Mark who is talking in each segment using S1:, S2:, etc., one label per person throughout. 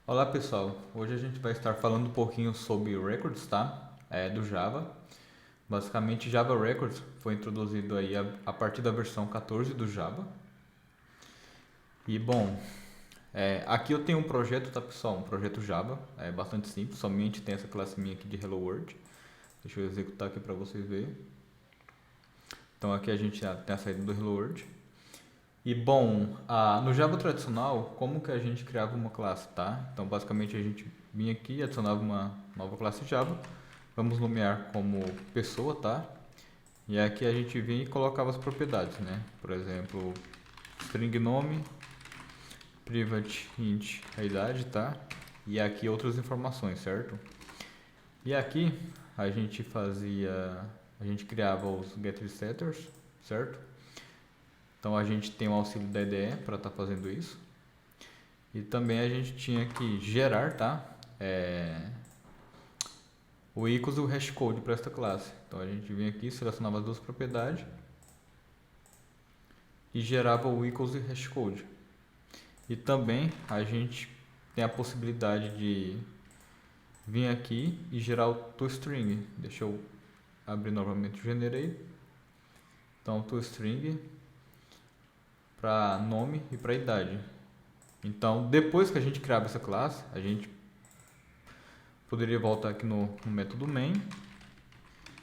S1: Olá pessoal, hoje a gente vai estar falando um pouquinho sobre records, tá? Do Java. Basicamente, Java Records foi introduzido aí a partir da versão 14 do Java. E bom, aqui eu tenho um projeto, tá pessoal? Um projeto Java, é bastante simples, somente tem essa classe minha aqui de Hello World. Deixa eu executar aqui para vocês verem. Então aqui a gente já tem a saída do Hello World. E bom, no Java tradicional, como que a gente criava uma classe, tá? Então basicamente a gente vinha aqui e adicionava uma nova classe Java. Vamos nomear como pessoa, tá? E aqui a gente vinha e colocava as propriedades, né? Por exemplo, string nome, private int a idade, tá? E aqui outras informações, certo? E aqui a gente criava os getter setters, certo? Então a gente tem o auxílio da IDE para estar fazendo isso. E também a gente tinha que gerar, tá? O equals e o hashcode para esta classe. Então a gente vinha aqui, selecionava as duas propriedades e gerava o equals e hashcode. E também a gente tem a possibilidade de vir aqui e gerar o toString. Deixa eu abrir novamente o generate. Então toString para nome e para idade. Então depois que a gente criava essa classe, a gente poderia voltar aqui no método main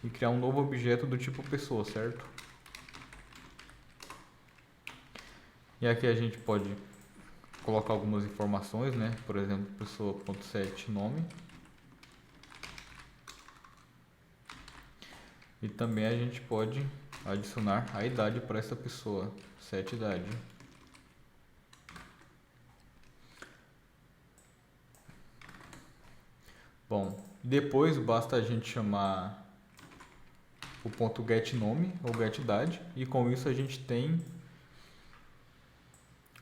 S1: e criar um novo objeto do tipo pessoa, certo? E aqui a gente pode colocar algumas informações, né? Por exemplo, pessoa.set nome. E também a gente pode adicionar a idade para essa pessoa, set idade. Bom, depois basta a gente chamar o ponto getNome ou getIdade e com isso a gente tem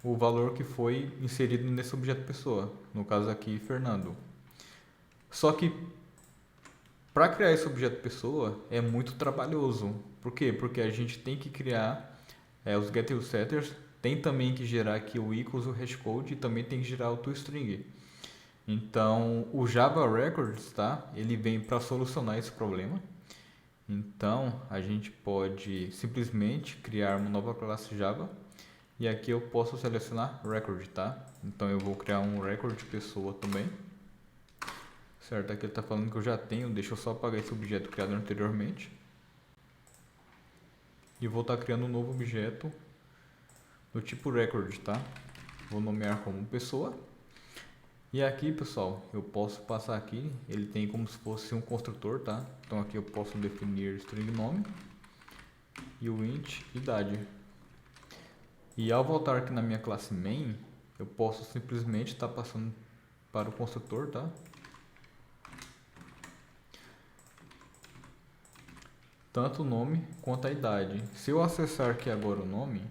S1: o valor que foi inserido nesse objeto pessoa, no caso aqui Fernando. Só que para criar esse objeto pessoa é muito trabalhoso. Por quê? Porque a gente tem que criar os getter e os setters, tem também que gerar aqui o equals, o hashcode e também tem que gerar o toString. Então, o Java Records, tá? Ele vem para solucionar esse problema. Então, a gente pode simplesmente criar uma nova classe Java e aqui eu posso selecionar record, tá? Então, eu vou criar um record pessoa também. Certo, aqui ele está falando que eu já tenho, deixa eu só apagar esse objeto criado anteriormente. E vou estar criando um novo objeto do tipo record, tá? Vou nomear como pessoa. E aqui, pessoal, eu posso passar aqui, ele tem como se fosse um construtor, tá? Então aqui eu posso definir string nome e o int idade. E ao voltar aqui na minha classe main, eu posso simplesmente estar passando para o construtor, tá? Tanto o nome quanto a idade. Se eu acessar aqui agora o nome,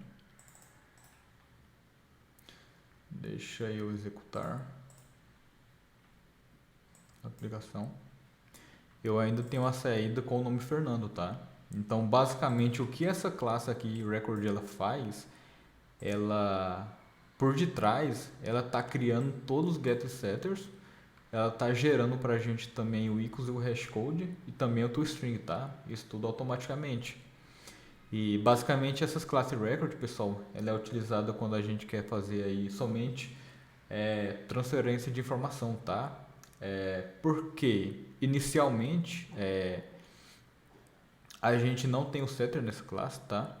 S1: deixa eu executar a aplicação. Eu ainda tenho a saída com o nome Fernando, tá? Então, basicamente, o que essa classe aqui, record, ela faz, ela, por detrás, ela está criando todos os get setters, ela está gerando para a gente também o equals e o hashcode e também o toString, tá? Isso tudo automaticamente. E basicamente essas classes record, pessoal, ela é utilizada quando a gente quer fazer aí somente transferência de informação, tá? Porque inicialmente a gente não tem o setter nessa classe, tá?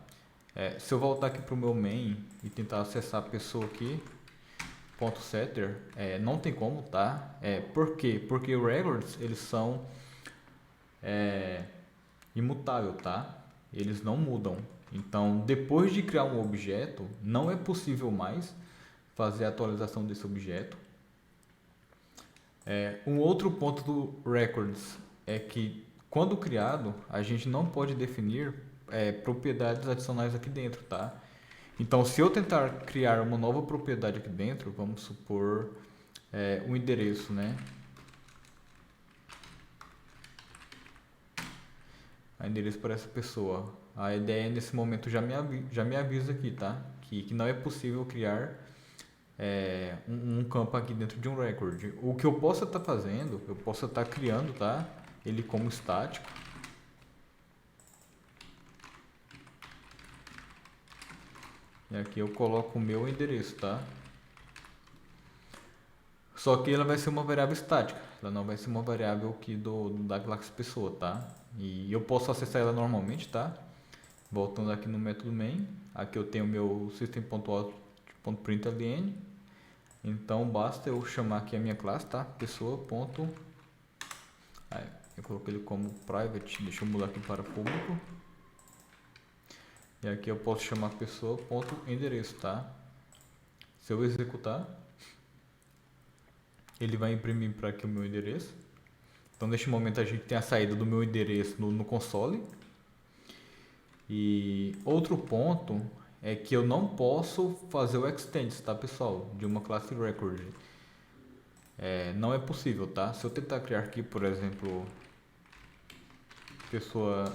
S1: Se eu voltar aqui para o meu main e tentar acessar a pessoa aqui, ponto .setter, não tem como, tá? Por quê? Porque records, eles são imutável, tá? Eles não mudam. Então, depois de criar um objeto, não é possível mais fazer a atualização desse objeto. Um outro ponto do records é que, quando criado, a gente não pode definir propriedades adicionais aqui dentro, tá? Então, se eu tentar criar uma nova propriedade aqui dentro, vamos supor um endereço, né? O endereço para essa pessoa. A ideia nesse momento já me avisa aqui, tá? Que não é possível criar um campo aqui dentro de um record. O que eu posso estar fazendo, eu posso estar criando, tá? Ele como estático. E aqui eu coloco o meu endereço, tá? Só que ela vai ser uma variável estática, ela não vai ser uma variável aqui da classe pessoa, tá? E eu posso acessar ela normalmente, tá? Voltando aqui no método main, aqui eu tenho meu system.out.println. Então basta eu chamar aqui a minha classe, tá? Pessoa. Eu coloquei ele como private, deixa eu mudar aqui para público. E aqui eu posso chamar pessoa.endereço, tá? Se eu executar, ele vai imprimir para aqui o meu endereço. Então neste momento a gente tem a saída do meu endereço no console. E outro ponto é que eu não posso fazer o extends, tá, pessoal? De uma classe record. Não é possível, tá? Se eu tentar criar aqui, por exemplo, pessoa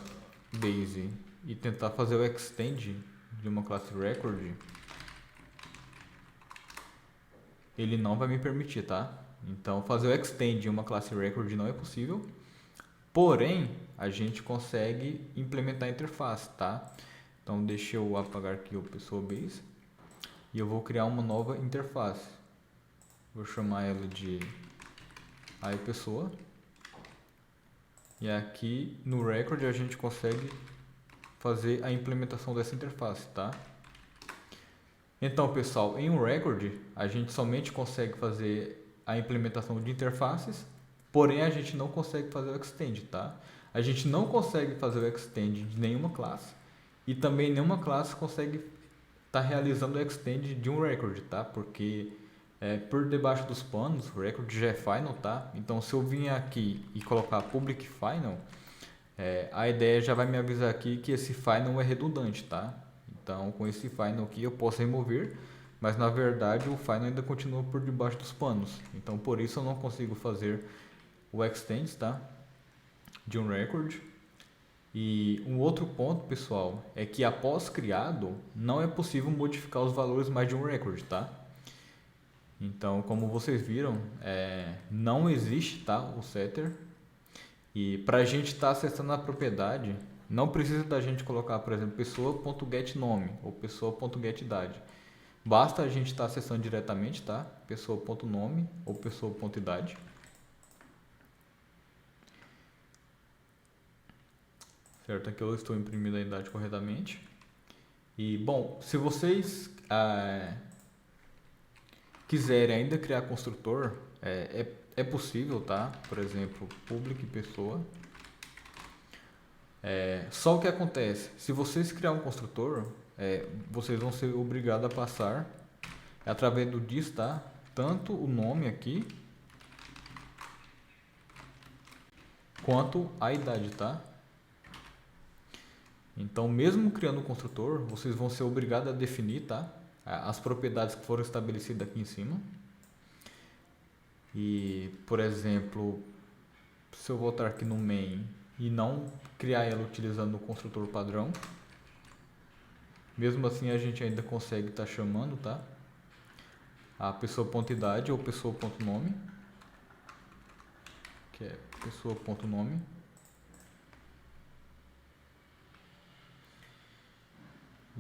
S1: base e tentar fazer o extend de uma classe record, ele não vai me permitir, tá? Então fazer o extend de uma classe record não é possível. Porém, a gente consegue implementar a interface, tá? Então deixa eu apagar aqui o pessoa base e eu vou criar uma nova interface. Vou chamar ela de pessoa. E aqui no record a gente consegue fazer a implementação dessa interface, tá? Então, pessoal, em um record a gente somente consegue fazer a implementação de interfaces, porém a gente não consegue fazer o extend, tá? A gente não consegue fazer o extend de nenhuma classe e também nenhuma classe consegue estar realizando o extend de um record, tá? Porque por debaixo dos panos, o record já é final, tá? Então se eu vir aqui e colocar public final, a ideia já vai me avisar aqui que esse final é redundante, tá? Então com esse final aqui eu posso remover, mas na verdade o final ainda continua por debaixo dos panos. Então por isso eu não consigo fazer o extend, tá? De um record. E um outro ponto, pessoal, é que após criado não é possível modificar os valores mais de um record, tá? Então, como vocês viram, não existe, tá, o setter. E para a gente estar acessando a propriedade, não precisa da gente colocar, por exemplo, pessoa.getNome ou pessoa.getIdade. Basta a gente estar acessando diretamente, tá? Pessoa.nome ou pessoa.idade. Certo? Aqui eu estou imprimindo a idade corretamente. E, bom, se vocês quiserem ainda criar construtor, é possível, tá? Por exemplo, public pessoa. Só o que acontece, se vocês criar um construtor, vocês vão ser obrigados a passar através do diz, tá? Tanto o nome aqui quanto a idade, tá? Então, mesmo criando um construtor, vocês vão ser obrigados a definir, tá? As propriedades que foram estabelecidas aqui em cima. E, por exemplo, se eu voltar aqui no main e não criar ela utilizando o construtor padrão, mesmo assim a gente ainda consegue estar chamando, tá? A pessoa.idade ou pessoa.nome, que é pessoa.nome.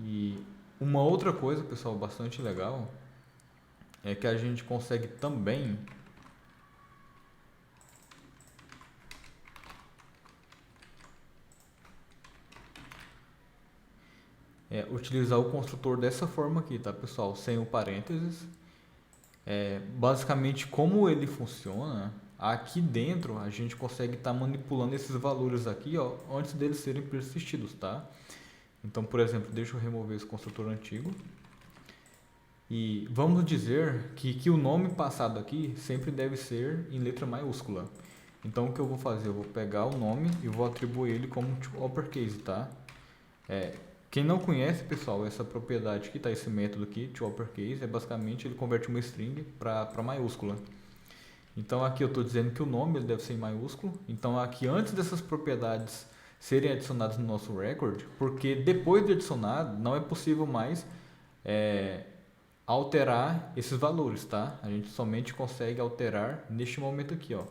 S1: E uma outra coisa, pessoal, bastante legal é que a gente consegue também utilizar o construtor dessa forma aqui, tá, pessoal? Sem o parênteses. Basicamente, como ele funciona, aqui dentro a gente consegue estar manipulando esses valores aqui, ó, antes deles serem persistidos, tá? Então, por exemplo, deixa eu remover esse construtor antigo. E vamos dizer que o nome passado aqui sempre deve ser em letra maiúscula. Então, o que eu vou fazer? Eu vou pegar o nome e vou atribuir ele como uppercase, tá? Quem não conhece, pessoal, essa propriedade que está esse método aqui, toUppercase, basicamente ele converte uma string para maiúscula. Então, aqui eu estou dizendo que o nome ele deve ser em maiúsculo. Então, aqui antes dessas propriedades serem adicionadas no nosso record, porque depois de adicionado não é possível mais alterar esses valores, tá? A gente somente consegue alterar neste momento aqui, ó,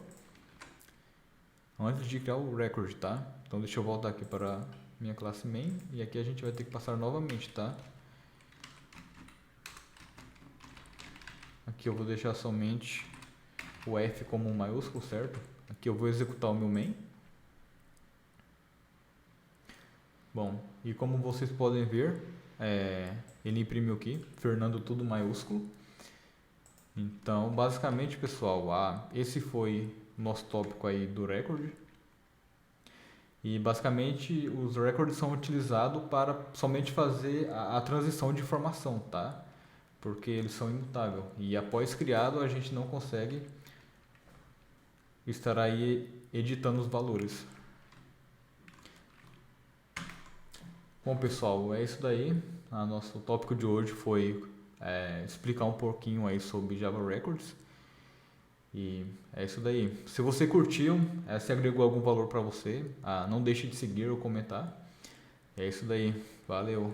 S1: antes de criar o record, tá? Então deixa eu voltar aqui para minha classe main e aqui a gente vai ter que passar novamente, tá? Aqui eu vou deixar somente o F como um maiúsculo, certo? Aqui eu vou executar o meu main. Bom, e como vocês podem ver, ele imprimiu aqui, Fernando tudo maiúsculo. Então, basicamente, pessoal, esse foi o nosso tópico aí do record. E basicamente os records são utilizados para somente fazer a transição de informação, tá? Porque eles são imutáveis. E após criado, a gente não consegue estar aí editando os valores. Bom, pessoal, é isso daí. Nosso tópico de hoje foi explicar um pouquinho aí sobre Java Records. E é isso daí. Se você curtiu, se agregou algum valor para você, não deixe de seguir ou comentar. É isso daí. Valeu!